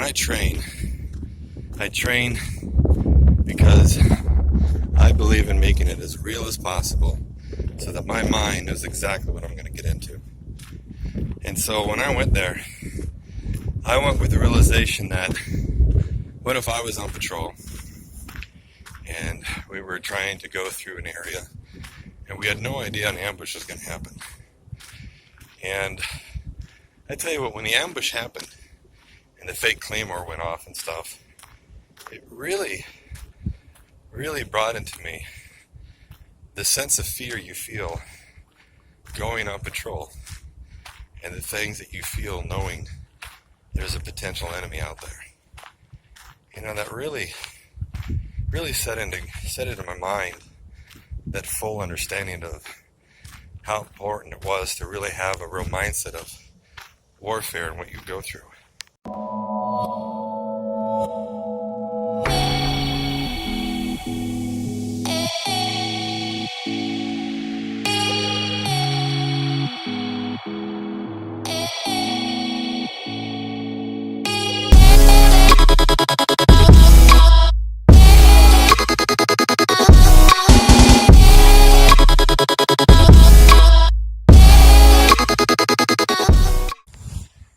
when I train because I believe in making it as real as possible so that my mind knows exactly what I'm going to get into. And so when I went there, I went with the realization that what if I was on patrol and we were trying to go through an area and we had no idea an ambush was going to happen. And I tell you what, when the ambush happened and the fake claymore went off and stuff, it really brought into me the sense of fear you feel going on patrol and the things that you feel knowing there's a potential enemy out there. You know, that really set into my mind that full understanding of how important it was to really have a real mindset of warfare and what you go through.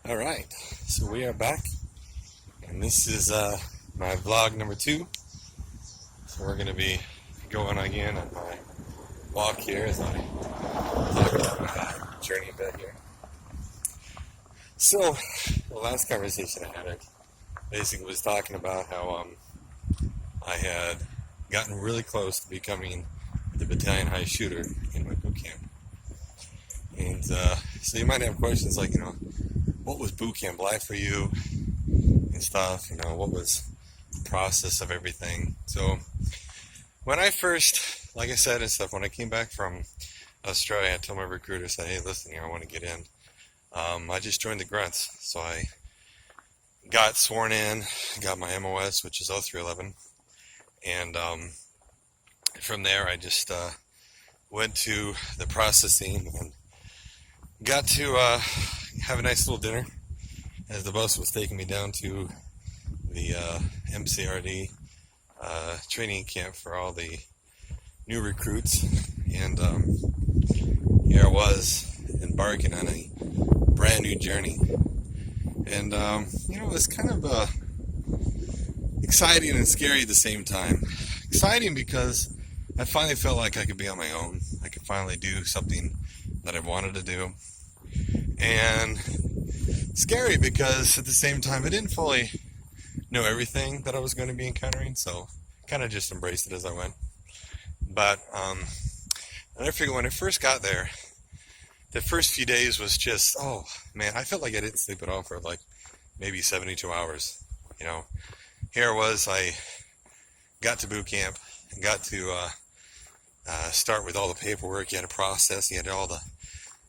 Alright, so we are back, and this is my vlog number 2. So we're going to be going again on my walk here as I talk about my journey back here. So, the last conversation I had basically was talking about how I had gotten really close to becoming the battalion high shooter in my boot camp. And so you might have questions like, what was boot camp like for you and stuff, what was the process of everything. So when I first, like I said and stuff, when I came back from Australia, I told my recruiter, I said, hey, listen, I want to get in. I just joined the Grunts, so I got sworn in, got my MOS, which is 0311, and from there I just went to the processing and got to have a nice little dinner as the bus was taking me down to the MCRD training camp for all the new recruits. And here I was embarking on a brand new journey. And, it was kind of exciting and scary at the same time. Exciting because I finally felt like I could be on my own. I could finally do something that I wanted to do. And scary because at the same time I didn't fully know everything that I was going to be encountering, so kind of just embraced it as I went. But I figured when I first got there, the first few days was just, oh man, I felt like I didn't sleep at all for like maybe 72 hours. Here I was, I got to boot camp and got to start with all the paperwork you had to process. You had all the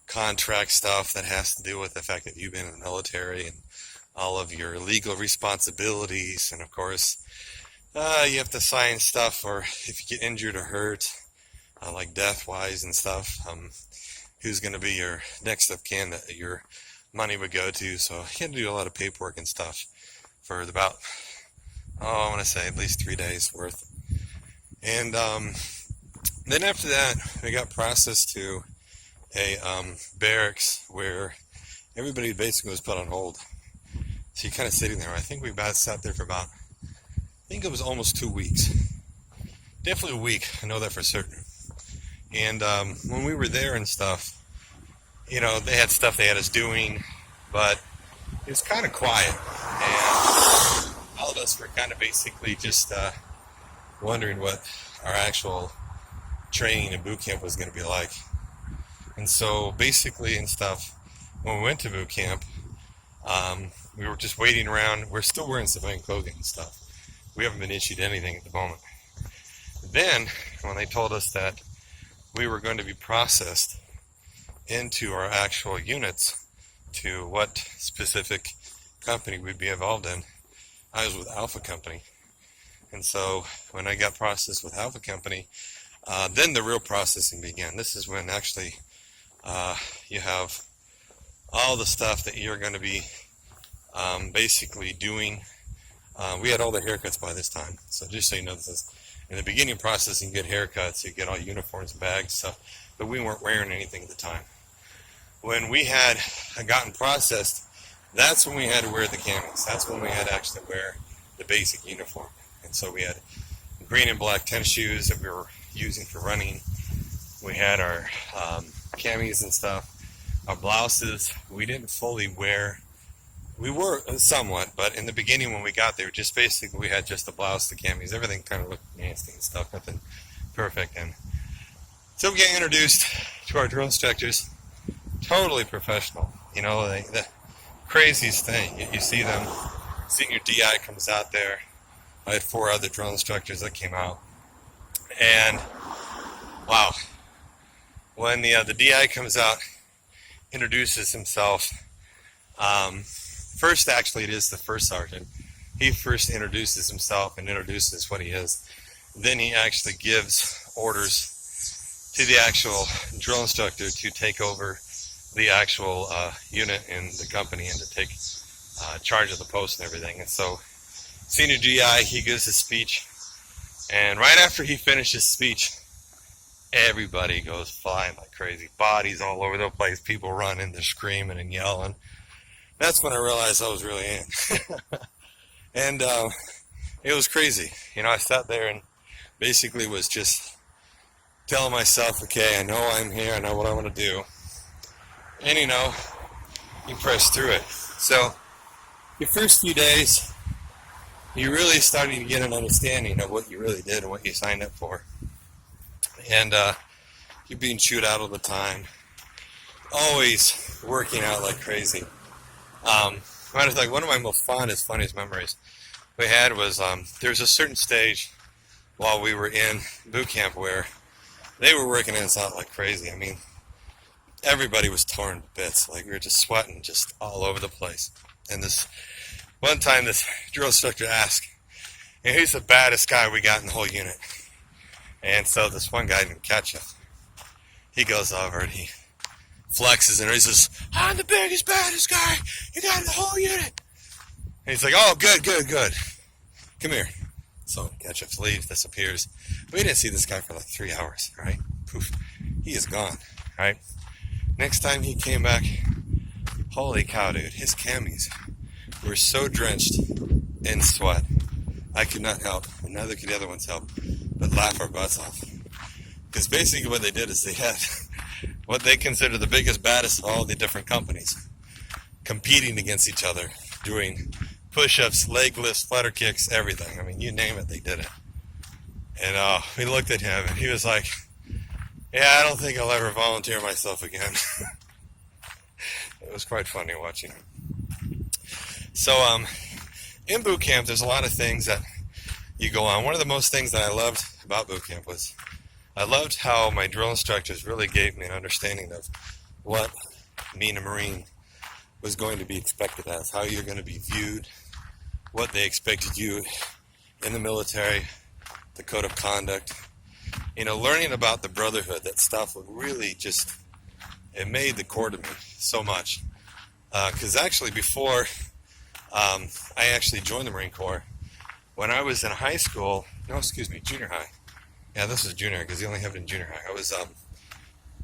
contract stuff that has to do with the fact that you've been in the military and all of your legal responsibilities, and of course you have to sign stuff for if you get injured or hurt, like death wise and stuff, who's going to be your next of kin that your money would go to. So you had to do a lot of paperwork and stuff for about I want to say at least 3 days worth. And then after that we got processed to a barracks where everybody basically was put on hold. So you're kind of sitting there. I think we about sat there for about, I think it was almost 2 weeks. Definitely a week, I know that for certain. And when we were there and stuff, they had stuff they had us doing, but it was kind of quiet. And all of us were kind of basically just wondering what our actual training and boot camp was going to be like. And so basically and stuff, when we went to boot camp, we were just waiting around. We're still wearing civilian clothing and stuff. We haven't been issued anything at the moment. Then, when they told us that we were going to be processed into our actual units to what specific company we'd be involved in, I was with Alpha Company. And so when I got processed with Alpha Company, then the real processing began. This is when actually you have all the stuff that you're going to be basically doing, we had all the haircuts by this time. So just so you know, this is in the beginning process. You get haircuts, you get all uniforms, bags, stuff, but we weren't wearing anything at the time. When we had gotten processed, that's when we had to wear the camis. That's when we had to actually wear the basic uniform. And so we had green and black tennis shoes that we were using for running. We had our camis and stuff. Our blouses, we didn't fully wear. We were somewhat, but in the beginning when we got there, just basically we had just the blouse, the camis, everything kind of looked nasty and stuff, nothing perfect. And so we get introduced to our drill instructors, totally professional. You know, the craziest thing, you see them, senior DI comes out there. I had 4 other drill instructors that came out. And, wow, when the DI comes out, introduces himself, first, actually, it is the first sergeant. He first introduces himself and introduces what he is. Then he actually gives orders to the actual drill instructor to take over the actual unit in the company and to take charge of the post and everything. And so, senior GI, he gives his speech, and right after he finishes speech, everybody goes flying like crazy. Bodies all over the place, people running, they're screaming and yelling. That's when I realized I was really in. And it was crazy. You know, I sat there and basically was just telling myself, okay, I know I'm here, I know what I want to do. And you know, you press through it. So, your first few days, you're really starting to get an understanding of what you really did and what you signed up for. And you're being chewed out all the time. Always working out like crazy. Matter of fact, one of my most funniest memories we had was there was a certain stage while we were in boot camp where they were working us out like crazy. I mean, everybody was torn to bits. Like, we were just sweating just all over the place. And this one time, this drill instructor asked, and who's the baddest guy we got in the whole unit? And so this one guy named Ketchup, he goes over and he flexes and he says, I'm the biggest, baddest guy you got in the whole unit. And he's like, oh, good. Come here. So Ketchup leaves, disappears. We didn't see this guy for like 3 hours, right? Poof. He is gone, right? Next time he came back, holy cow, dude, his camis were so drenched in sweat, I could not help, and neither could the other ones help, but laugh our butts off. Because basically what they did is they had what they consider the biggest, baddest of all the different companies competing against each other, doing push-ups, leg lifts, flutter kicks, everything. I mean, you name it, they did it. And we looked at him, and he was like, yeah, I don't think I'll ever volunteer myself again. It was quite funny watching him. So, in boot camp, there's a lot of things that you go on. One of the most things that I loved about boot camp was I loved how my drill instructors really gave me an understanding of what being a Marine was going to be expected as, how you're going to be viewed, what they expected you in the military, the code of conduct. You know, learning about the brotherhood, that stuff would really just, it made the core to me so much. Because actually before I actually joined the Marine Corps, when I was in high school, junior high. Yeah, this was junior because you only have it in junior high. I was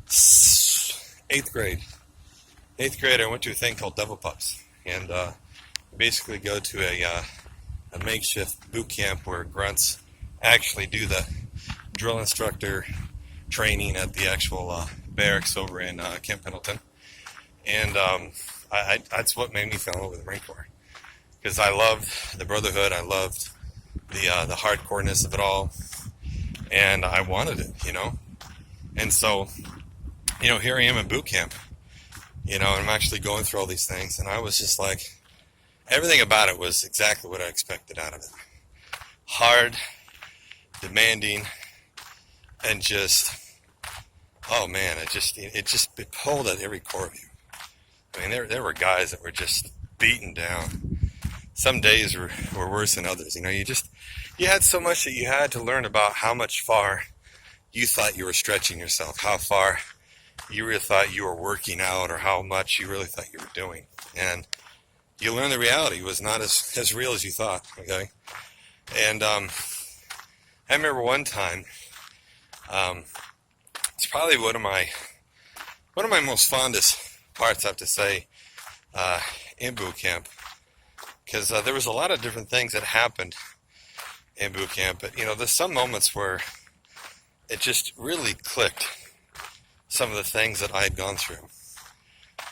8th grade. 8th grade, I went to a thing called Devil Pups. And basically go to a makeshift boot camp where grunts actually do the drill instructor training at the actual barracks over in Camp Pendleton. And that's what made me fall in love with the Marine Corps. Because I loved the brotherhood, I loved the hardcoreness of it all, and I wanted it, you know. And so, you know, here I am in boot camp, you know, and I'm actually going through all these things, and I was just like, everything about it was exactly what I expected out of it. Hard, demanding, and just, oh man, it pulled at every core of you. I mean, there were guys that were just beaten down. Some days were worse than others. You know, you had so much that you had to learn about how much far you thought you were stretching yourself, how far you really thought you were working out, or how much you really thought you were doing. And you learn the reality was not as real as you thought, okay? And I remember one time, it's probably one of my most fondest parts, I have to say, in boot camp, because there was a lot of different things that happened in boot camp, but there's some moments where it just really clicked, some of the things that I had gone through.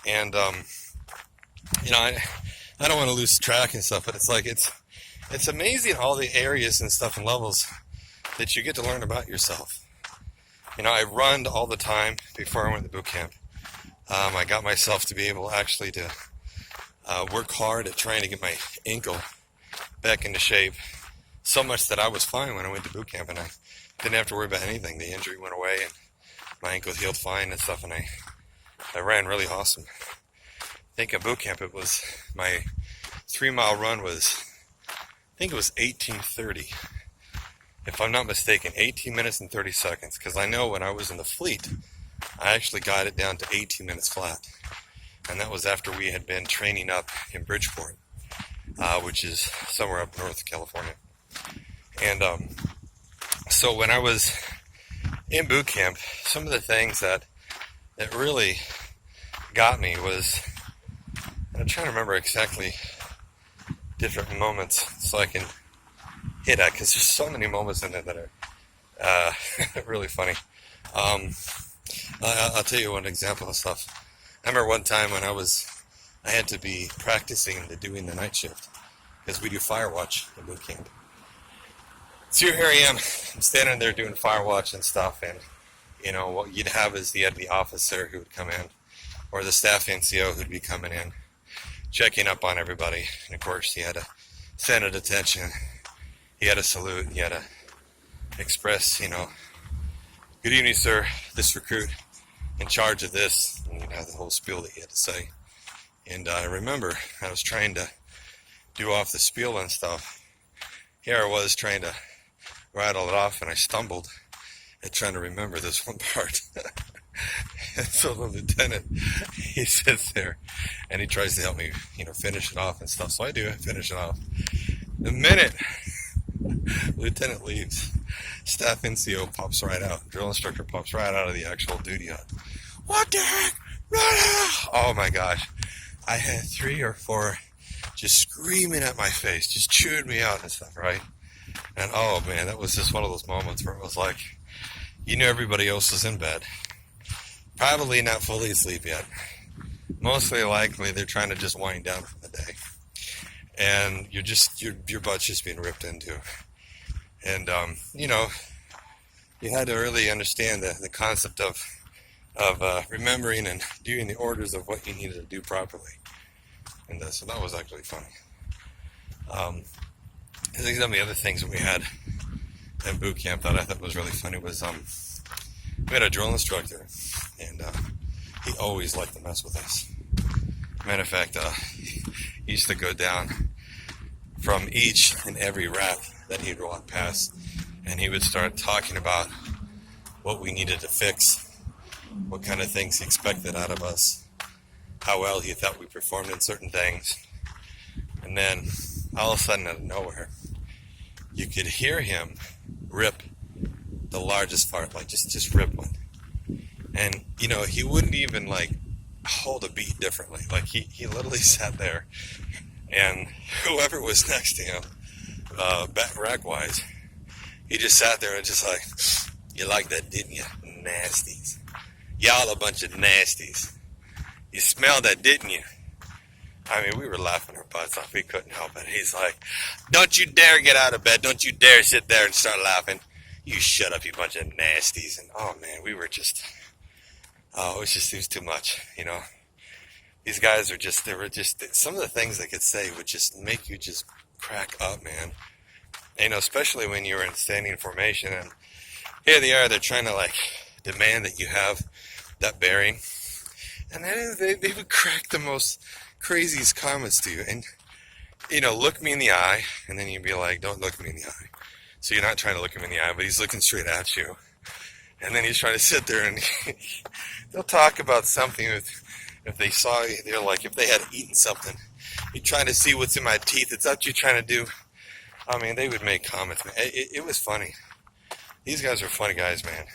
And I don't want to lose track and stuff, but it's amazing all the areas and stuff and levels that you get to learn about yourself. I run all the time before I went to boot camp. I got myself to be able actually to work hard at trying to get my ankle back into shape, so much that I was fine when I went to boot camp, and I didn't have to worry about anything. The injury went away, and my ankle healed fine and stuff, and I ran really awesome. I think at boot camp, my 3-mile run was, I think it was 18:30. If I'm not mistaken, 18 minutes and 30 seconds, because I know when I was in the fleet, I actually got it down to 18 minutes flat. And that was after we had been training up in Bridgeport, which is somewhere up north of California. And so when I was in boot camp, some of the things that really got me was, and I'm trying to remember exactly different moments so I can hit at, because there's so many moments in it that are really funny. I'll tell you one example of stuff. I remember one time when I had to be practicing doing the night shift, because we do fire watch in boot camp. So here I am, I'm standing there doing fire watch and stuff, and what you'd have is the officer who would come in, or the staff NCO who'd be coming in, checking up on everybody. And of course, he had to stand at attention, he had to salute, he had to express, good evening, sir, this recruit in charge of this, and you'd have the whole spiel that he had to say. And I remember I was trying to do off the spiel and stuff. Here I was trying to rattle it off, and I stumbled at trying to remember this one part. And so the lieutenant, he sits there and he tries to help me, finish it off and stuff. So I do, I finish it off. The minute lieutenant leaves, staff NCO pops right out. Drill instructor pops right out of the actual duty hut. What the heck? Oh my gosh. I had 3 or 4 just screaming at my face, just chewing me out and stuff, right? And oh man, that was just one of those moments where it was like, everybody else was in bed. Probably not fully asleep yet. Mostly likely they're trying to just wind down for the day. And your butt's just being ripped into. And, you had to really understand the concept of remembering and doing the orders of what you needed to do properly. And so that was actually funny. I think some of the other things that we had in boot camp that I thought was really funny was we had a drill instructor, and he always liked to mess with us. Matter of fact, he used to go down from each and every rack that he'd walk past, and he would start talking about what we needed to fix, what kind of things he expected out of us, how well he thought we performed in certain things. And then all of a sudden, out of nowhere, you could hear him rip the largest fart, like just rip one. And he wouldn't even hold a beat differently. Like he literally sat there, and whoever was next to him, back rack wise, he just sat there and just like, you like that, didn't you? Nasties. Y'all a bunch of nasties. You smelled that, didn't you? I mean, we were laughing our butts off. We couldn't help it. He's like, don't you dare get out of bed. Don't you dare sit there and start laughing. You shut up, you bunch of nasties. And oh man, we were just, it was too much, These guys they were just, some of the things they could say would just make you just crack up, man. Especially when you were in standing formation, and here they are, they're trying to demand that you have that bearing. And then they would crack the most craziest comments to you, and look me in the eye, and then you'd be like, don't look me in the eye. So you're not trying to look him in the eye, but he's looking straight at you, and then he's trying to sit there, and they'll talk about something if they saw, they're like, if they had eaten something you're trying to see what's in my teeth. It's what you're trying to do. I mean, they would make comments, man. It was funny. These guys are funny guys, man.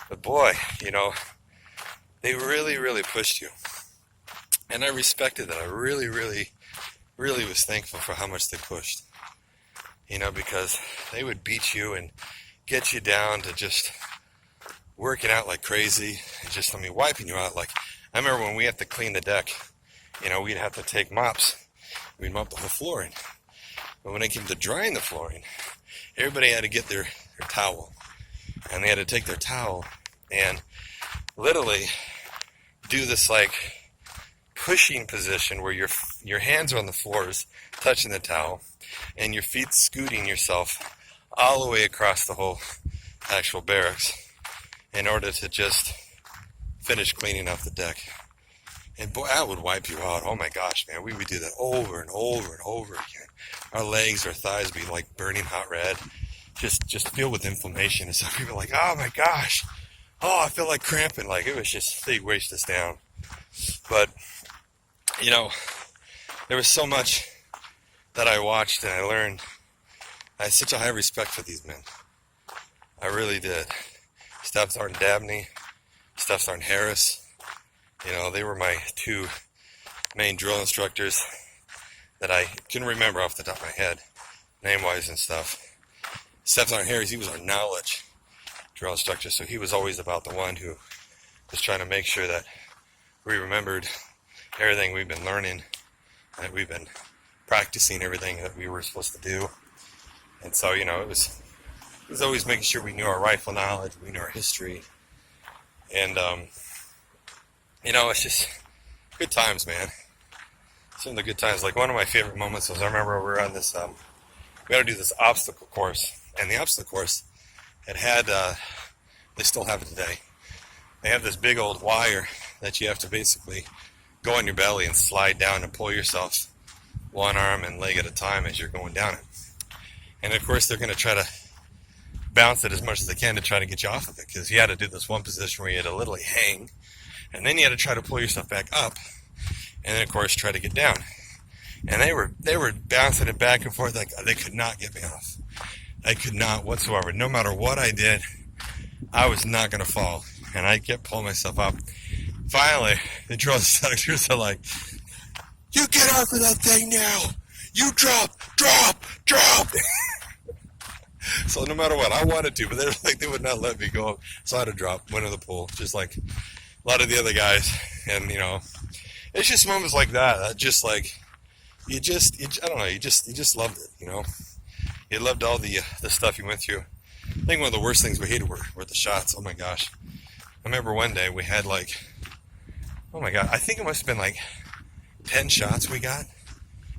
But boy, they really, really pushed you. And I respected that. I really, really, really was thankful for how much they pushed. Because they would beat you and get you down to just working out like crazy. And just, wiping you out. Like, I remember when we had to clean the deck, we'd have to take mops. We'd mop the whole flooring. But when it came to drying the flooring, everybody had to get their towel. And they had to take their towel and literally do this like pushing position where your hands are on the floors touching the towel and your feet scooting yourself all the way across the whole actual barracks in order to just finish cleaning up the deck. And boy, that would wipe you out. Oh my gosh, man, we would do that over and over and over again. Our legs, our thighs would be like burning hot red, just filled with inflammation. And so people were like, oh my gosh, I feel like cramping. Like, it was just, they weighed us down. But, there was so much that I watched and I learned. I had such a high respect for these men. I really did. Staff Sergeant Dabney, Staff Sergeant Harris. They were my two main drill instructors that I can remember off the top of my head, name-wise and stuff. Staff Sergeant Harris, he was our knowledge drill instructor, so he was always about the one who was trying to make sure that we remembered everything we've been learning, that we've been practicing everything that we were supposed to do. And so, it was always making sure we knew our rifle knowledge, we knew our history. And, it's just good times, man. Some of the good times. Like, one of my favorite moments was I remember we were on this, we had to do this obstacle course. And the obstacle course had, they still have it today. They have this big old wire that you have to basically go on your belly and slide down and pull yourself one arm and leg at a time as you're going down it. And of course, they're going to try to bounce it as much as they can to try to get you off of it, because you had to do this one position where you had to literally hang, and then you had to try to pull yourself back up, and then of course try to get down. And they were bouncing it back and forth. Like, they could not get me off. I could not whatsoever. No matter what I did, I was not going to fall. And I kept pulling myself up. Finally, the drill instructors are like, you get off of that thing now. You drop. So no matter what, I wanted to, but they were like, they would not let me go. So I had to drop, went in the pool, just like a lot of the other guys. And, it's just moments like that just like, I don't know, you just loved it, You loved all the stuff you went through. I think one of the worst things we hated were the shots. Oh my gosh. I remember one day we had like, oh my God, I think it must have been like 10 shots we got.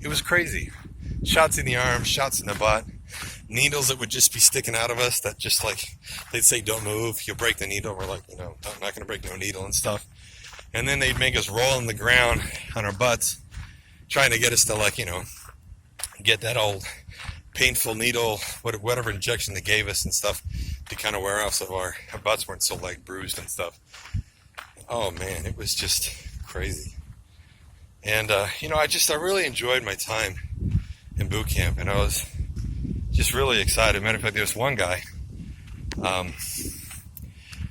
It was crazy. Shots in the arm, shots in the butt, needles that would just be sticking out of us that just like, they'd say, don't move, you'll break the needle. We're like, I'm not going to break no needle and stuff. And then they'd make us roll on the ground on our butts, trying to get us to like, get that old painful needle, whatever injection they gave us and stuff to kind of wear off so our butts weren't so like bruised and stuff. Oh man, it was just crazy. And, I really enjoyed my time in boot camp, and I was just really excited. Matter of fact, there was one guy,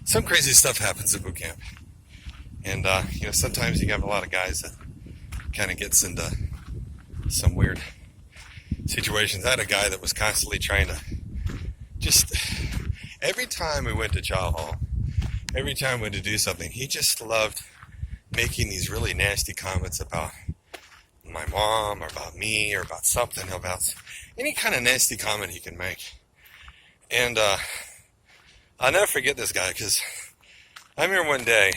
some crazy stuff happens at boot camp. And, sometimes you have a lot of guys that kind of gets into some weird situations. I had a guy that was constantly trying to just, every time we went to chow hall, every time we went to do something, he just loved making these really nasty comments about my mom or about me or about something, about any kind of nasty comment he can make. And I'll never forget this guy, because I remember one day,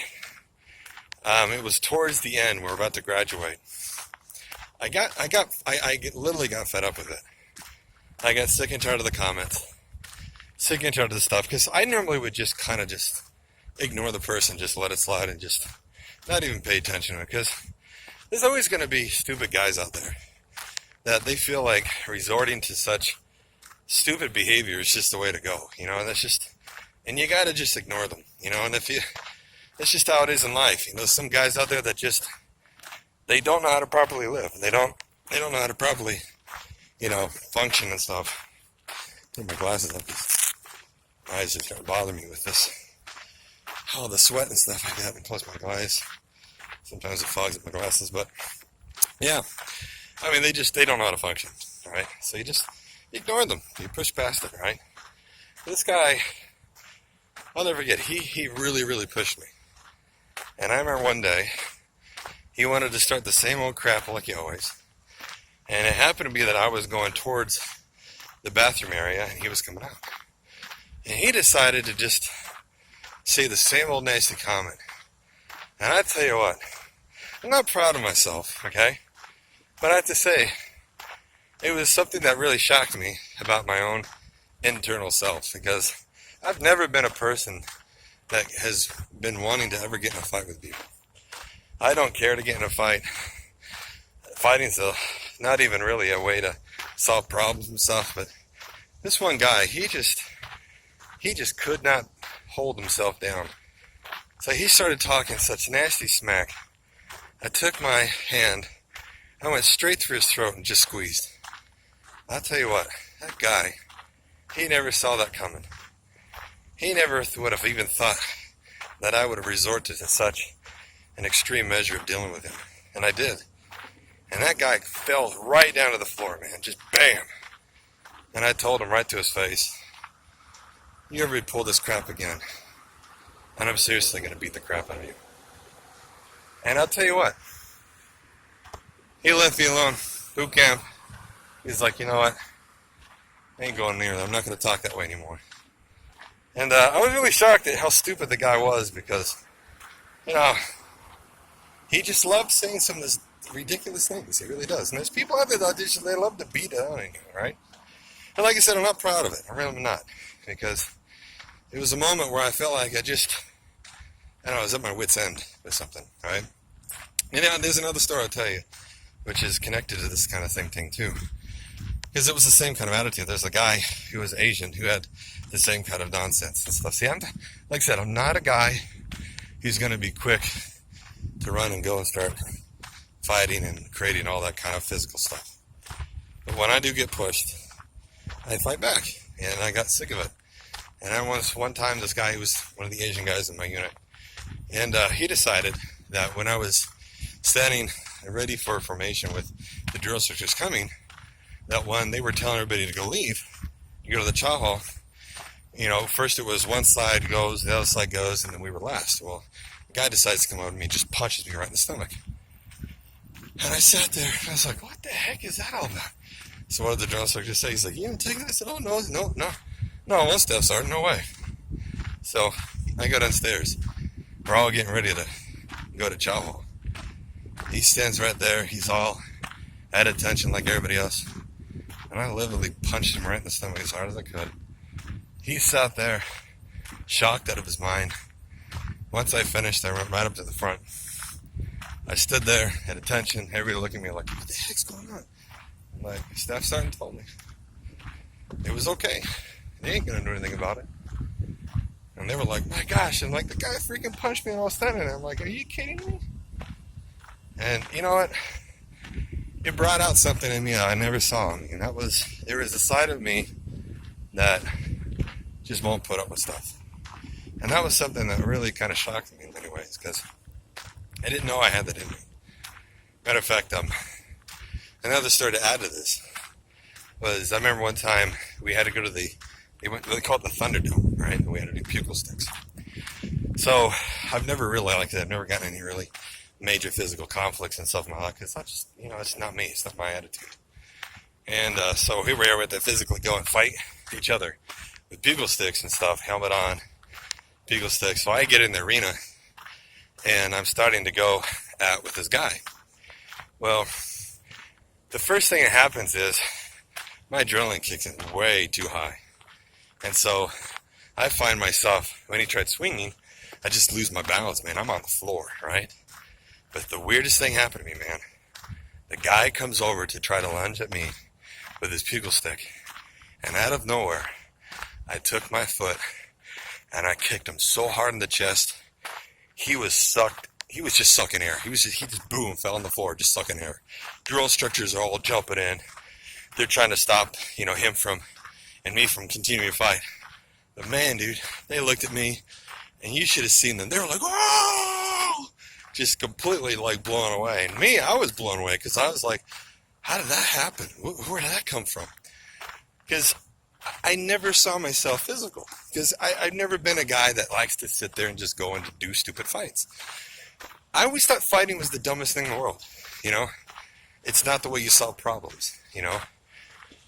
it was towards the end, we were about to graduate. I literally got fed up with it. I got sick and tired of the comments, sick and tired of the stuff, because I normally would just kind of just ignore the person, just let it slide and just not even pay attention to it, because there's always going to be stupid guys out there that they feel like resorting to such stupid behavior is just the way to go, and that's just, and you got to just ignore them, and that's just how it is in life. Some guys out there that just, they don't know how to properly live. They don't know how to properly, function and stuff. Put my glasses up. My eyes just kind of bother me with this. All the sweat and stuff I get, and plus my eyes. Sometimes it fogs up my glasses, but yeah. I mean, they don't know how to function, right? So you just ignore them. You push past it, right? This guy, I'll never forget, he really, really pushed me. And I remember one day, he wanted to start the same old crap like he always. And it happened to be that I was going towards the bathroom area, and he was coming out. And he decided to just say the same old nasty comment. And I tell you what, I'm not proud of myself, okay? But I have to say, it was something that really shocked me about my own internal self, because I've never been a person that has been wanting to ever get in a fight with people. I don't care to get in a fight. Fighting's not even really a way to solve problems and stuff, but this one guy, he just could not hold himself down. So he started talking such nasty smack. I took my hand, I went straight through his throat and just squeezed. I'll tell you what, that guy, he never saw that coming. He never would have even thought that I would have resorted to such an extreme measure of dealing with him. And I did. And that guy fell right down to the floor, man. Just bam. And I told him right to his face, you ever pull this crap again, and I'm seriously going to beat the crap out of you. And I'll tell you what, he left me alone. Boot camp. He's like, you know what, I ain't going near them. I'm not going to talk that way anymore. And I was really shocked at how stupid the guy was, because, he just loved saying some of this ridiculous things. He really does. And there's people out there that just, they love to beat it on you, right? And like I said, I'm not proud of it. I really am not. Because it was a moment where I felt like I was at my wit's end with something, right? And there's another story I'll tell you, which is connected to this kind of thing too. Because it was the same kind of attitude. There's a guy who was Asian who had the same kind of nonsense and stuff. See, like I said, I'm not a guy who's going to be quick to run and go and start fighting and creating all that kind of physical stuff. But when I do get pushed, I fight back. And I got sick of it. And one time, this guy, he was one of the Asian guys in my unit, and he decided that when I was standing ready for formation with the drill instructors coming, that when they were telling everybody to go leave, you go to the chow hall, first it was one side goes, the other side goes, and then we were last. Well, the guy decides to come over to me and just punches me right in the stomach. And I sat there, and I was like, what the heck is that all about? So what did the drill instructor say? He's like, you didn't take that? I said, oh, no, I won't, Staff Sergeant, no way. So I go downstairs. We're all getting ready to go to chow hall. He stands right there. He's all at attention like everybody else. And I literally punched him right in the stomach as hard as I could. He sat there, shocked out of his mind. Once I finished, I went right up to the front. I stood there at attention. Everybody looking at me like, what the heck's going on? I'm like, Staff Sergeant told me it was okay. They ain't gonna do anything about it. And they were like, my gosh, and like the guy freaking punched me and I was standing there. I'm like, are you kidding me? And you know what? It brought out something in me I never saw in me. And there was a side of me that just won't put up with stuff. And that was something that really kind of shocked me in many ways, because I didn't know I had that in me. Matter of fact, another story to add to this was, I remember one time we had to go to they call it the Thunderdome, right? And we had to do pupil sticks. So I've never really liked it. I've never gotten any really major physical conflicts and stuff in my life, because that's just, it's not me. It's not my attitude. And so here we are with to physically go and fight each other with pupil sticks and stuff, helmet on, pupil sticks. So I get in the arena, and I'm starting to go with this guy. Well, the first thing that happens is my adrenaline kicks in way too high. And so I find myself, when he tried swinging, I just lose my balance, man. I'm on the floor, right? But the weirdest thing happened to me, man. The guy comes over to try to lunge at me with his pugil stick. And out of nowhere, I took my foot and I kicked him so hard in the chest, he was sucked. he was just sucking air. He just boom, fell on the floor, just sucking air. Drill instructors are all jumping in. They're trying to stop, him from, and me from continuing to fight. But man, dude, they looked at me, and you should have seen them. They were like, "Whoa!" Just completely like blown away. And me, I was blown away because I was like, how did that happen? Where did that come from? Because I never saw myself physical. Because I've never been a guy that likes to sit there and just go and do stupid fights. I always thought fighting was the dumbest thing in the world. It's not the way you solve problems.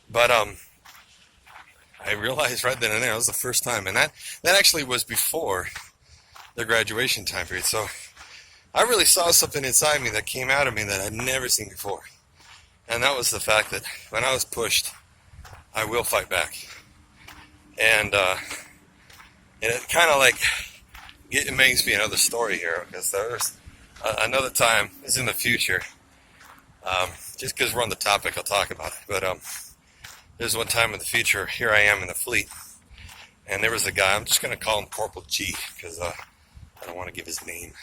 But I realized right then and there, it was the first time. And that actually was before the graduation time period. So I really saw something inside me that came out of me that I'd never seen before. And that was the fact that when I was pushed, I will fight back. And it kind of like, it makes me another story here, because there's another time, this is in the future, just because we're on the topic, I'll talk about it, but there's one time in the future, here I am in the fleet, and there was a guy, I'm just going to call him Corporal G, because I don't want to give his name,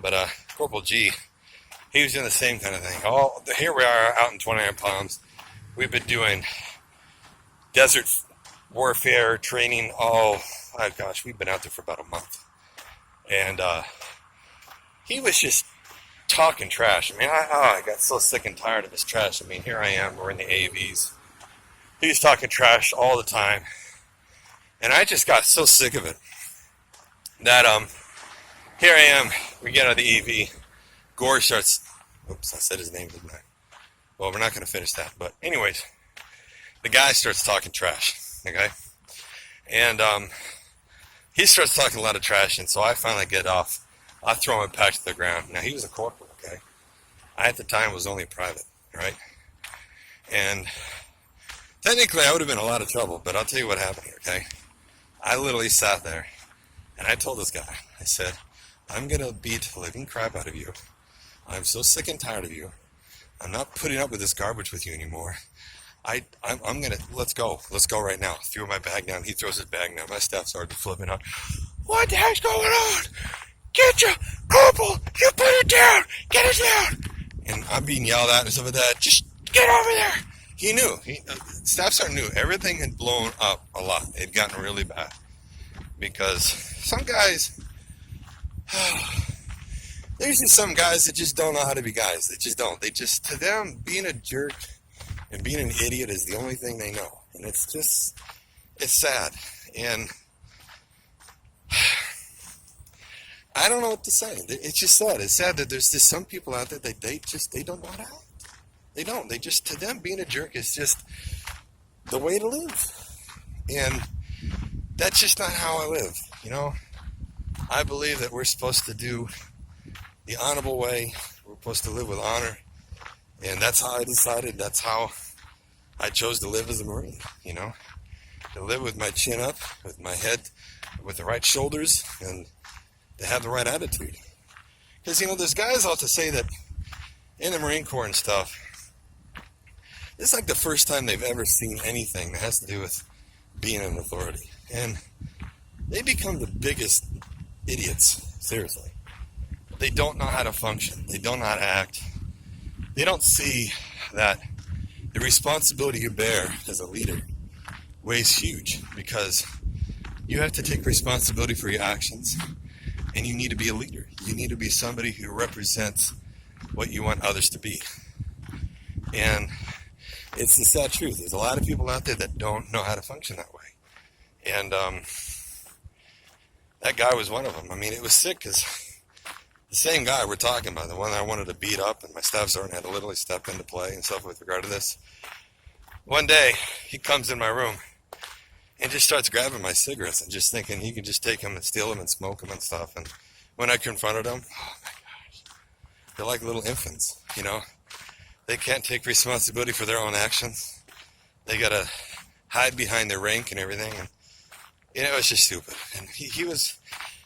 but Corporal G, he was doing the same kind of thing. Here we are out in 29 Palms, we've been doing desert warfare training, we've been out there for about a month, and he was just talking trash. I mean, I got so sick and tired of his trash. I mean, here I am, we're in the AVs. He was talking trash all the time, and I just got so sick of it that here I am, we get out of the AV, Gore starts, oops, I said his name, didn't I? Well, we're not going to finish that, but anyways, the guy starts talking trash, okay? And he starts talking a lot of trash, and so I finally get off. I throw him back to the ground. Now, he was a corporal, okay? I, at the time, was only a private, right? And technically, I would have been in a lot of trouble, but I'll tell you what happened here, okay? I literally sat there, and I told this guy, I said, I'm going to beat the living crap out of you. I'm so sick and tired of you. I'm not putting up with this garbage with you anymore. I'm going to, let's go right now. Threw my bag down. He throws his bag down. My staff started flipping out. What the heck's going on? Get you, Corporal, you put it down. Get it down. And I'm being yelled at and stuff like that. Just get over there. He knew. Staff Sergeant knew. Everything had blown up a lot. It had gotten really bad. Because some guys, there's just some guys that just don't know how to be guys. They just don't. To them, being a jerk and being an idiot is the only thing they know. And it's sad. And I don't know what to say. It's just sad. It's sad that there's just some people out there that they don't know how to act. They don't. To them, being a jerk is just the way to live. And that's just not how I live, I believe that we're supposed to do the honorable way. We're supposed to live with honor. And that's how I decided. That's how I chose to live as a Marine, to live with my chin up, with my head, with the right shoulders, and to have the right attitude. Because, there's guys out to say that in the Marine Corps and stuff, it's like the first time they've ever seen anything that has to do with being an authority. And they become the biggest idiots, seriously. They don't know how to function. They don't know how to act. They don't see that the responsibility you bear as a leader weighs huge, because you have to take responsibility for your actions, and you need to be a leader. You need to be somebody who represents what you want others to be. And it's the sad truth. There's a lot of people out there that don't know how to function that way. And that guy was one of them. I mean, it was sick because the same guy we're talking about, the one that I wanted to beat up, and my staff sergeant had to literally step into play and stuff with regard to this. One day, he comes in my room and just starts grabbing my cigarettes and just thinking he can just take them and steal them and smoke them and stuff. And when I confronted him, oh my gosh, they're like little infants, They can't take responsibility for their own actions. They got to hide behind their rank and everything. And it was just stupid. And he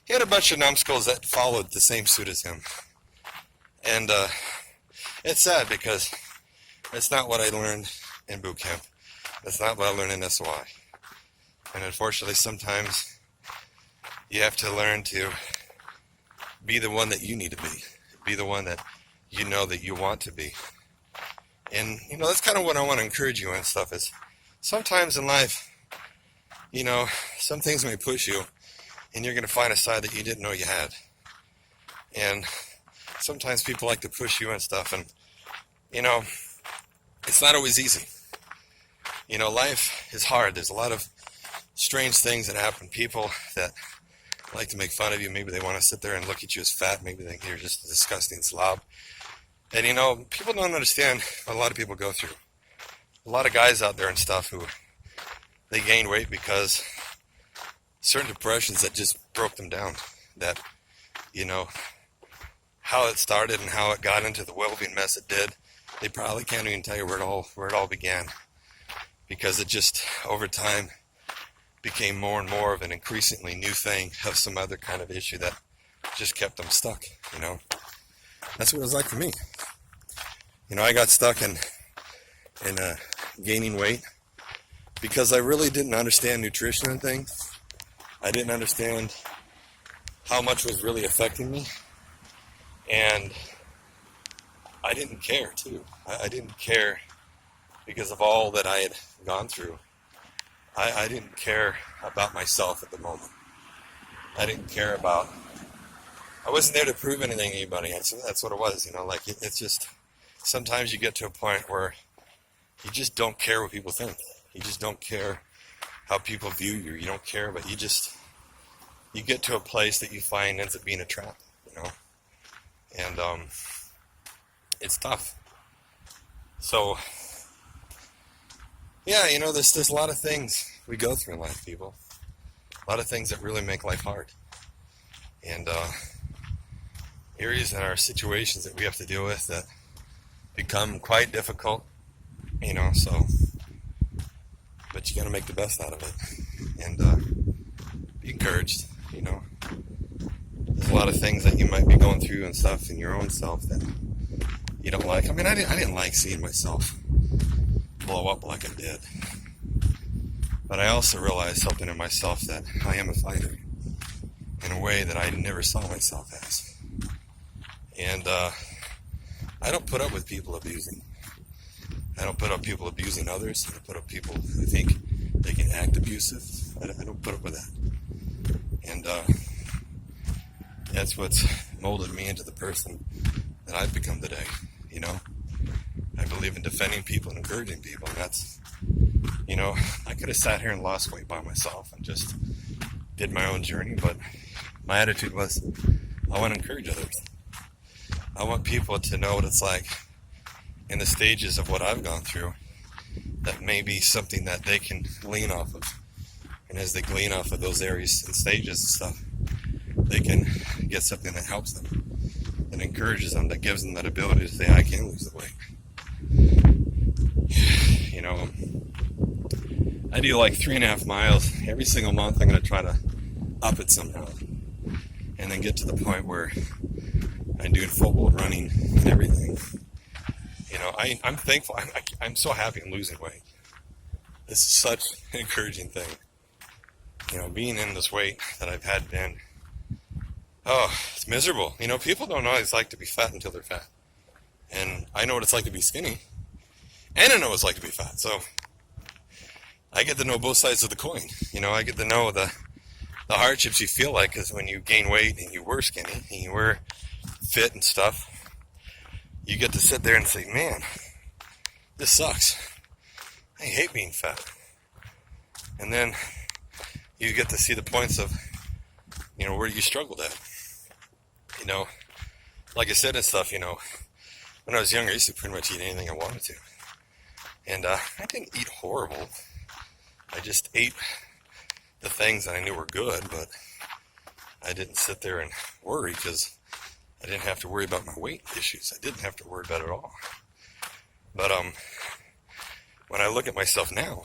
had a bunch of numbskulls that followed the same suit as him. And it's sad because it's not what I learned in boot camp. That's not what I learned in SOI. And unfortunately, sometimes you have to learn to Be the one that you need to be. Be the one that you know that you want to be. And, that's kind of what I want to encourage you and stuff is sometimes in life, some things may push you and you're going to find a side that you didn't know you had. And sometimes people like to push you and stuff and, it's not always easy. Life is hard. There's a lot of strange things that happen. People that like to make fun of you. Maybe they want to sit there and look at you as fat. Maybe they think you're just a disgusting slob. And, people don't understand what a lot of people go through. A lot of guys out there and stuff who, they gain weight because certain depressions that just broke them down. That, how it started and how it got into the well-being mess it did. They probably can't even tell you where it all began. Because it just, over time, became more and more of an increasingly new thing of some other kind of issue that just kept them stuck, That's what it was like for me. I got stuck in gaining weight because I really didn't understand nutrition and things. I didn't understand how much was really affecting me. And I didn't care, too. I didn't care because of all that I had gone through. I didn't care about myself at the moment. I didn't care about... I wasn't there to prove anything to anybody. That's what it was, it's just... Sometimes you get to a point where you just don't care what people think. You just don't care how people view you. You don't care, but you get to a place that you find ends up being a trap, And it's tough. So, yeah, there's a lot of things we go through in life, people. A lot of things that really make life hard. And areas in our situations that we have to deal with that become quite difficult, so, but you got to make the best out of it, and be encouraged, There's a lot of things that you might be going through and stuff in your own self that you don't like. I mean, I didn't like seeing myself blow up like I did, but I also realized something in myself, that I am a fighter in a way that I never saw myself as, and I don't put up with people abusing. I don't put up people abusing others. I don't put up people who think they can act abusive. I don't put up with that. And that's what's molded me into the person that I've become today. I believe in defending people and encouraging people. And that's, I could have sat here and lost weight by myself and just did my own journey. But my attitude was, I want to encourage others. I want people to know what it's like in the stages of what I've gone through, that may be something that they can lean off of. And as they glean off of those areas and stages and stuff, they can get something that helps them, that encourages them, that gives them that ability to say, I can lose the weight. I do like 3.5 miles every single month. I'm going to try to up it somehow, and then get to the point where I'm doing football, running, and everything. I'm thankful. I'm so happy I'm losing weight. This is such an encouraging thing. Being in this weight that I've had been, it's miserable. People don't know what it's like to be fat until they're fat. And I know what it's like to be skinny. And I know what it's like to be fat. So I get to know both sides of the coin. I get to know the hardships you feel like, because when you gain weight and you were skinny and you were fit and stuff, you get to sit there and say, man, this sucks. I hate being fat. And then you get to see the points of, where you struggled at. Like I said and stuff, when I was younger, I used to pretty much eat anything I wanted to. And I didn't eat horrible. I just ate the things that I knew were good, but I didn't sit there and worry, because I didn't have to worry about my weight issues. I didn't have to worry about it at all. But when I look at myself now,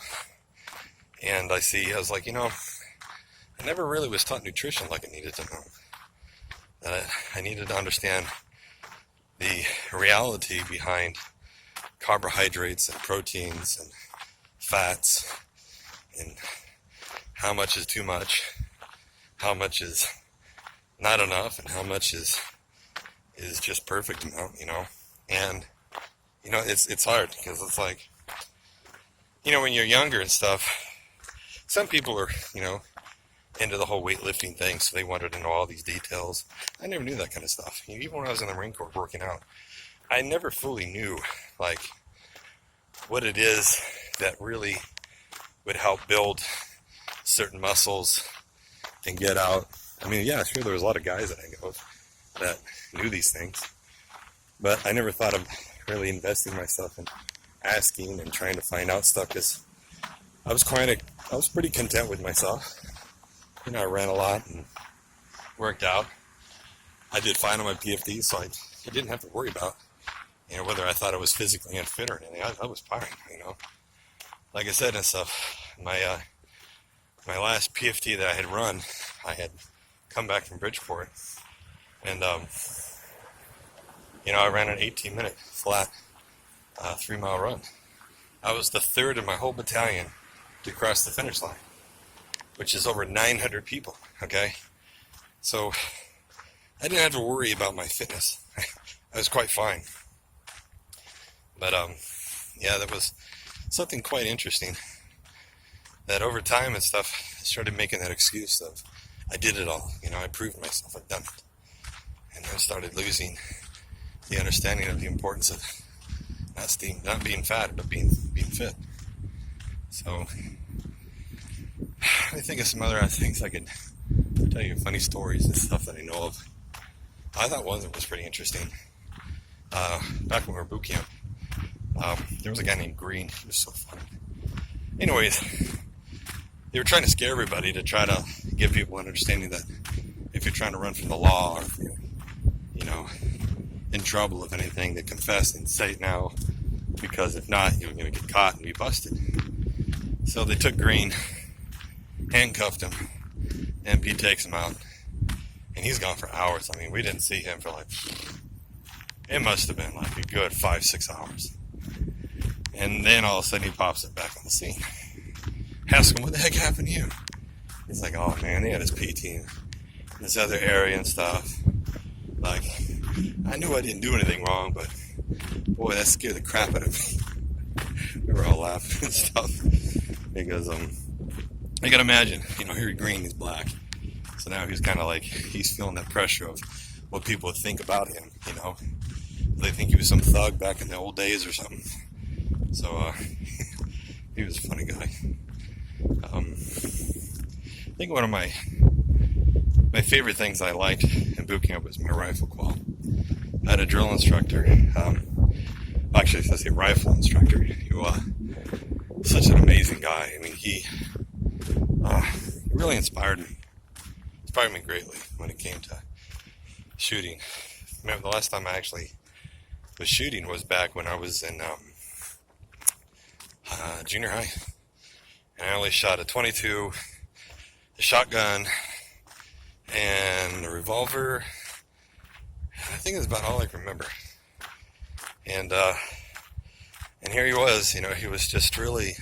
and I was like, I never really was taught nutrition like I needed to know. That I needed to understand the reality behind carbohydrates and proteins and fats, and how much is too much, how much is not enough and how much is just perfect amount, And it's hard because it's like, when you're younger and stuff, some people are, into the whole weightlifting thing, so they wanted to know all these details. I never knew that kind of stuff. Even when I was in the Marine Corps working out, I never fully knew, like, what it is that really would help build certain muscles and get out. I mean, yeah, sure, there was a lot of guys that I know that knew these things, but I never thought of really investing myself in asking and trying to find out stuff, because I was pretty content with myself. I ran a lot and worked out. I did fine on my PFD, so I didn't have to worry about, whether I thought I was physically unfit or anything. I was fine, Like I said and stuff, my last PFD that I had run, I had come back from Bridgeport, and, I ran an 18-minute flat 3-mile run. I was the third in my whole battalion to cross the finish line, which is over 900 people, okay? So I didn't have to worry about my fitness. I was quite fine. But, yeah, that was something quite interesting, that over time and stuff, I started making that excuse of, I did it all, I proved myself, I've done it. And I started losing the understanding of the importance of not being fat, but being fit. So I think of some other things I could tell you, funny stories and stuff that I know of. I thought one was pretty interesting. Back when we were boot camp, there was a guy named Green. He was so funny. Anyways, they were trying to scare everybody to try to give people an understanding that if you're trying to run from the law, or if you're, in trouble of anything, to confess and say it now, because if not, you're going to get caught and be busted. So they took Green, handcuffed him, MP takes him out, and he's gone for hours. I mean, we didn't see him for it must have been like a good 5-6 hours. And then all of a sudden he pops it back on the scene. Ask him, what the heck happened to you? He's like, oh man, they had his PT in this other area and stuff. Like, I knew I didn't do anything wrong, but boy, that scared the crap out of me. We were all laughing and stuff. Because, you can imagine, Harry Green is black. So now he's kind of like, he's feeling that pressure of what people would think about him, They think he was some thug back in the old days or something. So, he was a funny guy. I think one of my favorite things I liked in boot camp was my rifle qual. I had a drill instructor, actually I say rifle instructor, who such an amazing guy. I mean, he really inspired me greatly when it came to shooting. I remember the last time I actually was shooting was back when I was in junior high, and I only shot a .22, a shotgun, and a revolver. I think that's about all I can remember. And here he was, he was just really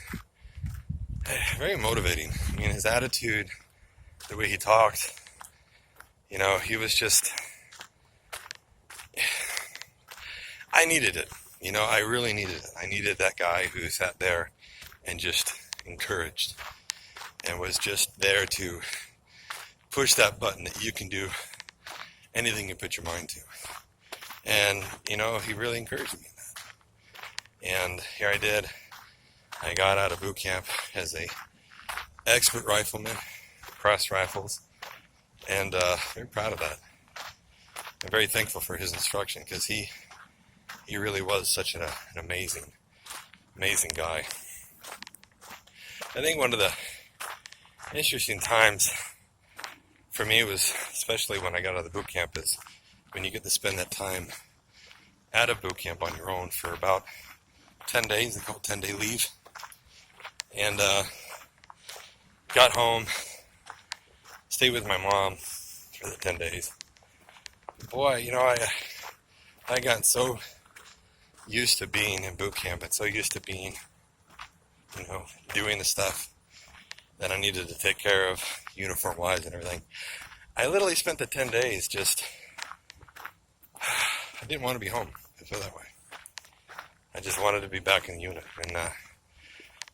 very motivating. I mean, his attitude, the way he talked, he was just, I needed it. I really needed it. I needed that guy who sat there and just encouraged and was just there to push that button that you can do anything you put your mind to. And, he really encouraged me in that. And here I did. I got out of boot camp as a expert rifleman, cross rifles, and very proud of that. I'm very thankful for his instruction, because he really was such an amazing guy. I think one of the interesting times for me was, especially when I got out of the boot camp, is when you get to spend that time out of boot camp on your own for about 10 days. They call it 10-day leave. And got home, stayed with my mom for the 10 days. Boy, I got so used to being in boot camp and so used to being, doing the stuff that I needed to take care of uniform-wise and everything. I literally spent the 10 days just, I didn't want to be home, I feel that way. I just wanted to be back in the unit. And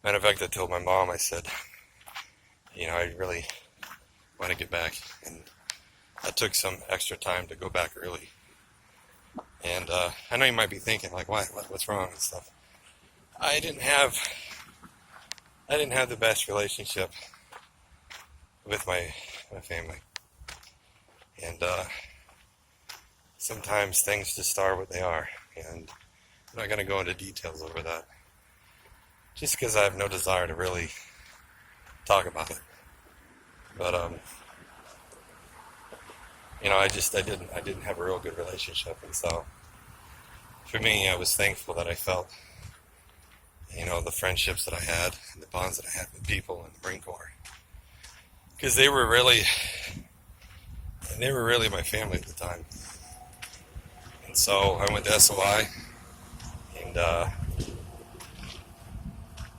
matter of fact, I told my mom, I said, I really want to get back. And I took some extra time to go back early. And I know you might be thinking, like, what's wrong and stuff. I didn't have the best relationship with my family. And sometimes things just are what they are. And I'm not going to go into details over that. Just because I have no desire to really talk about it. But I didn't have a real good relationship, and so for me, I was thankful that I felt, the friendships that I had and the bonds that I had with people in the Marine Corps, because they were really my family at the time. And so I went to SOI, and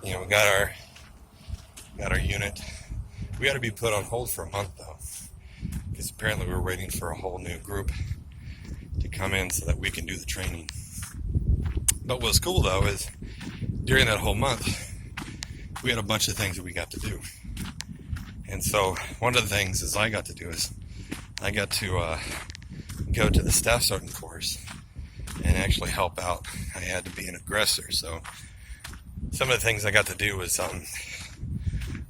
we got our unit. We had to be put on hold for a month though, because apparently we were waiting for a whole new group to come in so that we can do the training. But what's cool though is during that whole month, we had a bunch of things that we got to do. And so one of the things is I got to go to the staff sergeant course and actually help out. I had to be an aggressor, so some of the things I got to do was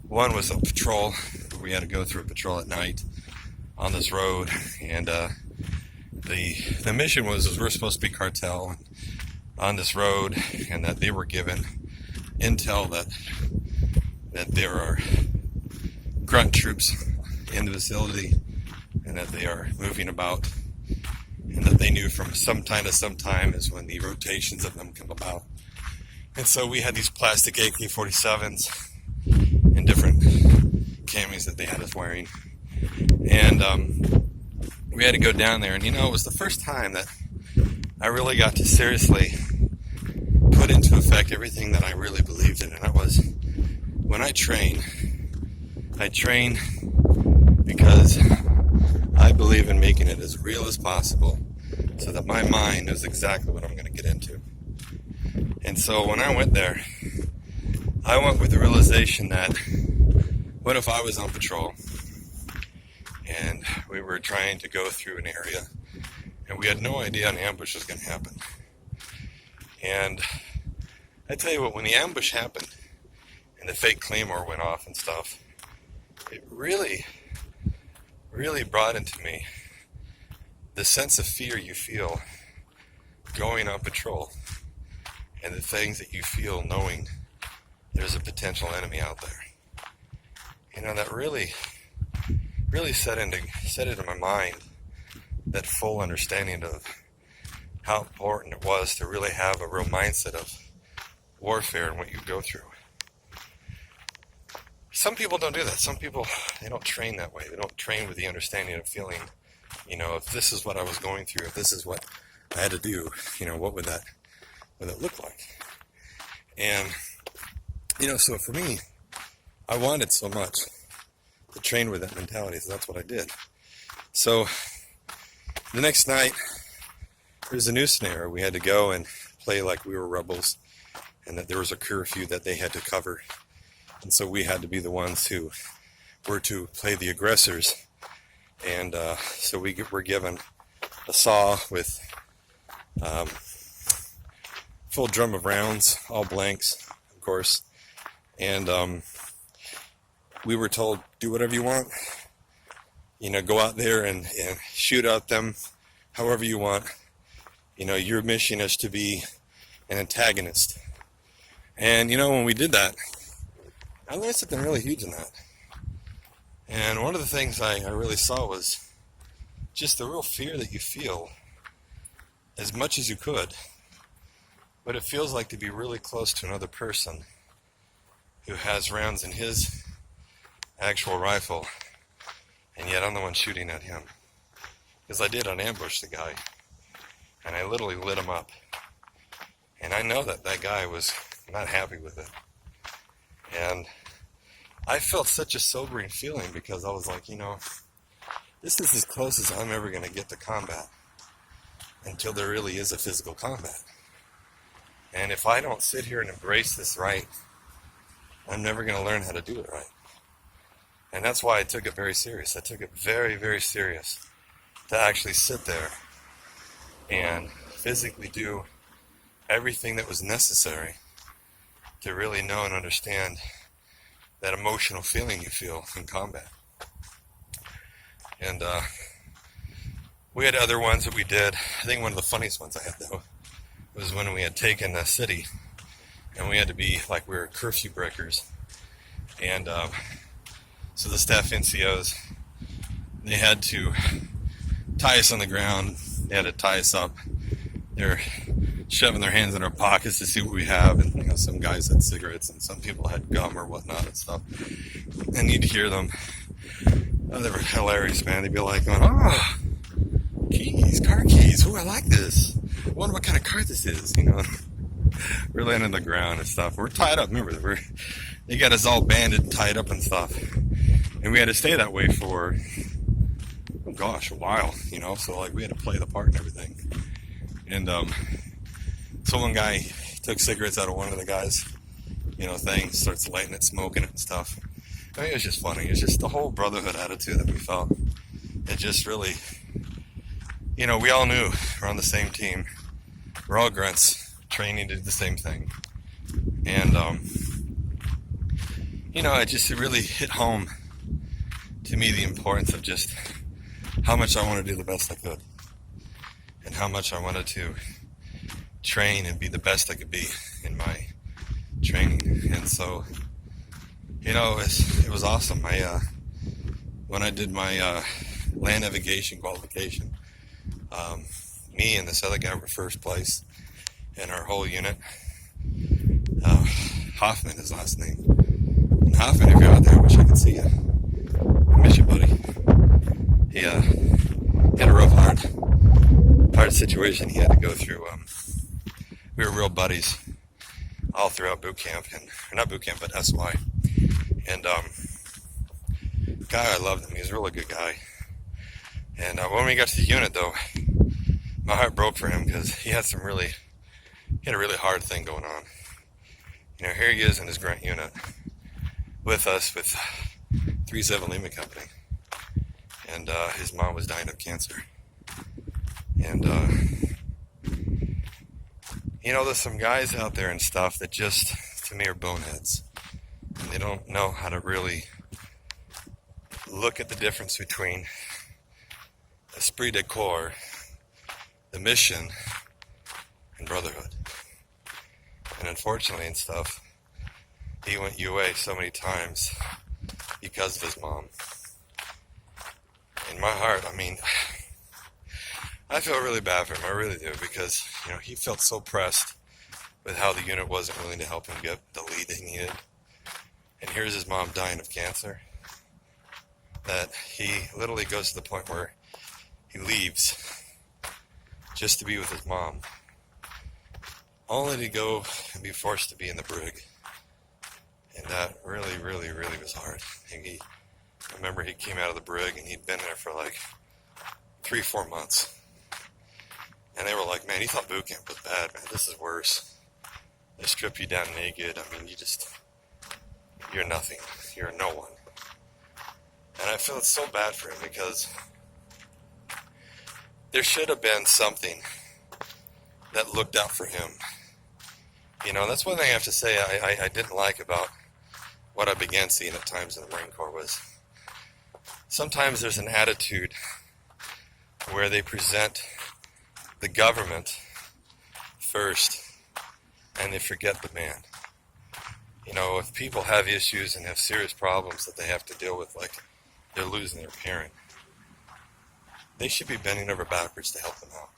one was a patrol. We had to go through a patrol at night on this road, and the mission was we were supposed to be cartel on this road, and that they were given intel that there are grunt troops in the vicinity, and that they are moving about, and that they knew from some time to some time is when the rotations of them come about. And so we had these plastic AK-47s and different camis that they had us wearing, and we had to go down there. And it was the first time that I really got to seriously put into effect everything that I really believed in. And that was, when I train because I believe in making it as real as possible, so that my mind knows exactly what I'm going to get into. And so when I went there, I went with the realization that, what if I was on patrol and we were trying to go through an area and we had no idea an ambush was going to happen? And I tell you what, when the ambush happened and the fake claymore went off and stuff, it really, really brought into me the sense of fear you feel going on patrol, and the things that you feel knowing there's a potential enemy out there. That really set into my mind that full understanding of how important it was to really have a real mindset of warfare and what you go through. Some people don't do that. Some people, they don't train that way. They don't train with the understanding of feeling, if this is what I was going through, if this is what I had to do, what would that look like? And, so for me, I wanted so much to train with that mentality, so that's what I did. So the next night, there was a new scenario. We had to go and play like we were rebels, and that there was a curfew that they had to cover. And so we had to be the ones who were to play the aggressors. And so we were given a saw with full drum of rounds, all blanks, of course. And we were told, do whatever you want. Go out there and shoot at them however you want. Your mission is to be an antagonist. And, when we did that, I learned something really huge in that. And one of the things I really saw was just the real fear that you feel as much as you could. What it feels like to be really close to another person who has rounds in his actual rifle, and yet I'm the one shooting at him. Because I did unambush the guy, and I literally lit him up. And I know that guy was not happy with it. And I felt such a sobering feeling, because I was like, This is as close as I'm ever going to get to combat until there really is a physical combat. And if I don't sit here and embrace this right, I'm never going to learn how to do it right. And that's why I took it very serious. I took it very, very serious to actually sit there and physically do everything that was necessary to really know and understand that emotional feeling you feel in combat. And we had other ones that we did. I think one of the funniest ones I had, though, was when we had taken a city and we had to be like we were curfew breakers. And so the staff NCOs, they had to tie us on the ground. They had to tie us up. They're shoving their hands in our pockets to see what we have. And you know, some guys had cigarettes and some people had gum or whatnot and stuff. And you'd hear them. Oh, they were hilarious, man. They'd be like, oh, keys, car keys. Oh, I like this. I wonder what kind of car this is, you know. We're laying on the ground and stuff. We're tied up. Remember, they got us all banded and tied up and stuff. And we had to stay that way for, oh gosh, a while, you know. So, like, we had to play the part and everything. And so one guy took cigarettes out of one of the guys, you know, thing, starts lighting it, smoking it and stuff. I mean, it was just funny. It was just the whole brotherhood attitude that we felt. It just really, you know, we all knew we're on the same team. We're all grunts, training to do the same thing. And, you know, it really hit home to me the importance of just how much I wanted to do the best I could. And how much I wanted to train and be the best I could be in my training. And so, you know, it was awesome. When I did my land navigation qualification, me and this other guy were first place in our whole unit. Hoffman, his last name. And Hoffman, if you're out there, I wish I could see you. I miss you, buddy. He had a real hard situation he had to go through. We were real buddies all throughout boot camp, or not boot camp, but SY. And guy, I loved him. He was a really good guy. And when we got to the unit, though, my heart broke for him because he had a really hard thing going on. You know, here he is in his grunt unit with us with 37 Lima Company, and his mom was dying of cancer. And you know, there's some guys out there and stuff that just, to me, are boneheads. And they don't know how to really look at the difference between esprit de corps, the mission, and brotherhood. And unfortunately and stuff, he went UA so many times because of his mom. In my heart, I mean, I feel really bad for him, I really do, because, you know, he felt so pressed with how the unit wasn't willing to help him get the lead that he needed. And here's his mom dying of cancer, that he literally goes to the point where he leaves just to be with his mom, only to go and be forced to be in the brig. And that really, really, really was hard. I remember he came out of the brig and he'd been there for like 3-4 months. And they were like, man, he thought boot camp was bad, man. This is worse. They strip you down naked. I mean, you're nothing. You're no one. And I feel it's so bad for him because there should have been something that looked out for him. You know, that's one thing I have to say I didn't like about what I began seeing at times in the Marine Corps was sometimes there's an attitude where they present the government first and they forget the man. You know, if people have issues and have serious problems that they have to deal with, like they're losing their parent, they should be bending over backwards to help them out.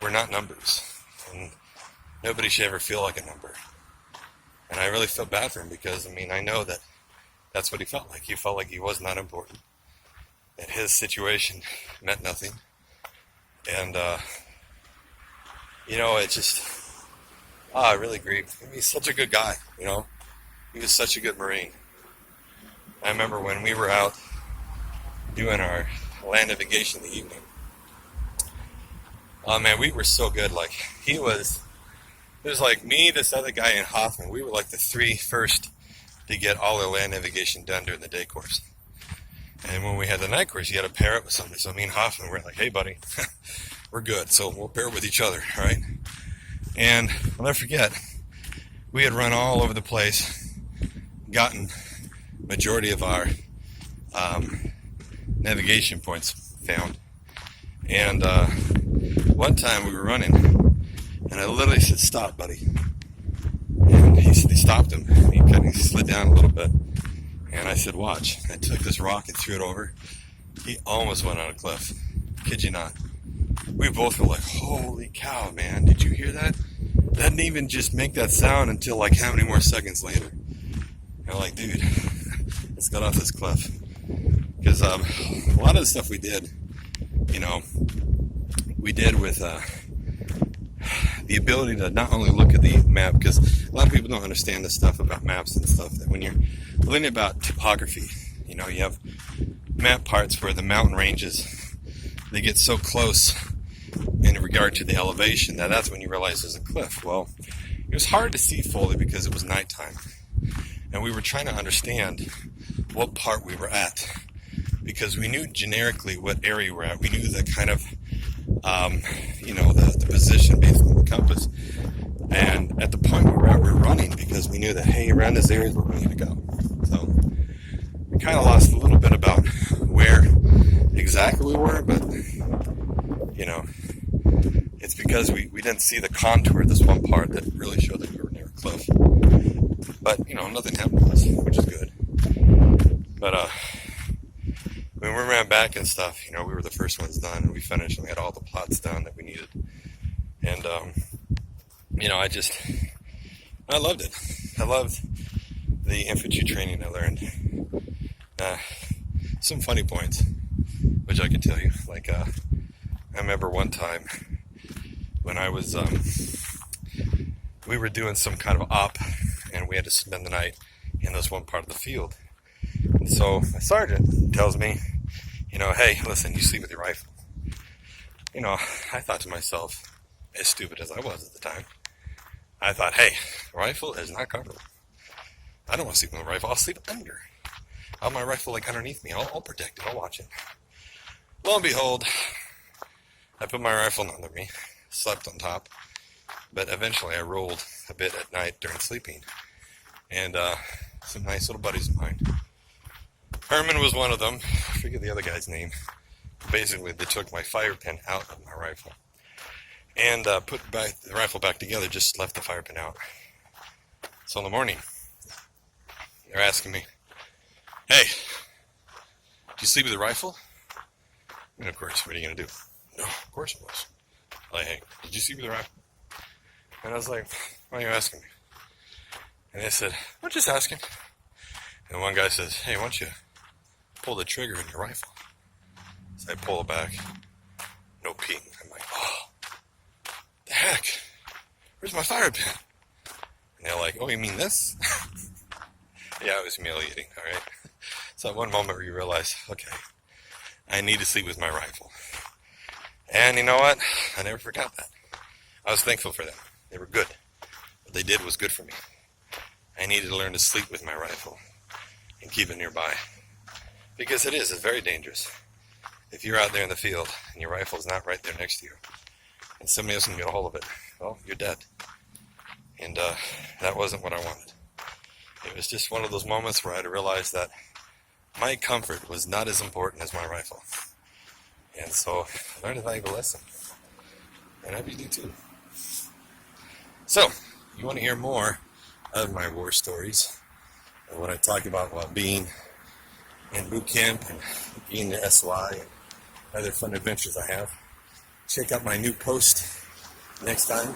We're not numbers, and nobody should ever feel like a number. And I really feel bad for him because, I mean, I know that that's what he felt like. He felt like he was not important, that his situation meant nothing. And, you know, it just, I really grieved. He's such a good guy, you know. He was such a good Marine. I remember when we were out doing our land navigation in the evening. Oh man, we were so good. Like it was like me, this other guy, and Hoffman. We were like the three first to get all our land navigation done during the day course. And when we had the night course, you got to pair up with somebody. So me and Hoffman were like, hey buddy, we're good. So we'll pair with each other, all right? And I'll never forget, we had run all over the place, gotten majority of our navigation points found. And one time we were running, and I literally said, stop, buddy. And he stopped him. He slid down a little bit. And I said, watch. I took this rock and threw it over. He almost went on a cliff. Kid you not. We both were like, holy cow, man. Did you hear that? That didn't even just make that sound until like how many more seconds later. And I'm like, dude, let's get off this cliff. Because a lot of the stuff we did, we did with the ability to not only look at the map, because a lot of people don't understand this stuff about maps and stuff, that when you're learning about topography, you have map parts where the mountain ranges, they get so close in regard to the elevation that's when you realize there's a cliff. Well, it was hard to see fully because it was nighttime, and we were trying to understand what part we were at, because we knew generically what area we're at. We knew the kind of the position based on the compass. And at the point we were at, we were running because we knew that, hey, around this area is where we need to go. So we kind of lost a little bit about where exactly we were, but, it's because we didn't see the contour of this one part that really showed that we were near a cliff. But, nothing happened to us, which is good. But, when we ran back and stuff, we were the first ones done, and we finished, and we had all the plots done that we needed. And, I loved it. I loved the infantry training I learned. Some funny points, which I can tell you. Like, I remember one time when I was, we were doing some kind of op, and we had to spend the night in this one part of the field. And so my sergeant tells me, hey, listen, you sleep with your rifle. I thought to myself, as stupid as I was at the time, I thought, hey, a rifle is not comfortable. I don't want to sleep with a rifle. I'll sleep under. I'll have my rifle like underneath me. I'll protect it. I'll watch it. Lo and behold, I put my rifle under me, slept on top, but eventually I rolled a bit at night during sleeping. And some nice little buddies of mine. Herman was one of them. I forget the other guy's name. Basically, they took my fire pin out of my rifle and put the rifle back together, just left the fire pin out. So in the morning, they're asking me, hey, did you sleep with the rifle? And of course, what are you going to do? No, of course I was. Like, hey, did you sleep with the rifle? And I was like, why are you asking me? And they said, I'm just asking. And one guy says, hey, why don't you pull the trigger in your rifle? So I pull it back. No ping. I'm like, oh, the heck? Where's my fire pin? And they're like, oh, you mean this? Yeah, it was humiliating, all right? So at one moment where you realize, okay, I need to sleep with my rifle. And you know what? I never forgot that. I was thankful for them. They were good. What they did was good for me. I needed to learn to sleep with my rifle and keep it nearby. Because it's very dangerous. If you're out there in the field and your rifle is not right there next to you, and somebody else can get a hold of it, well, you're dead. And that wasn't what I wanted. It was just one of those moments where I had to realize that my comfort was not as important as my rifle. And so I learned a valuable lesson. And I hope you do too. So, you want to hear more of my war stories, and what I talk about while being in boot camp and being in SY and other fun adventures I have, check out my new post next time.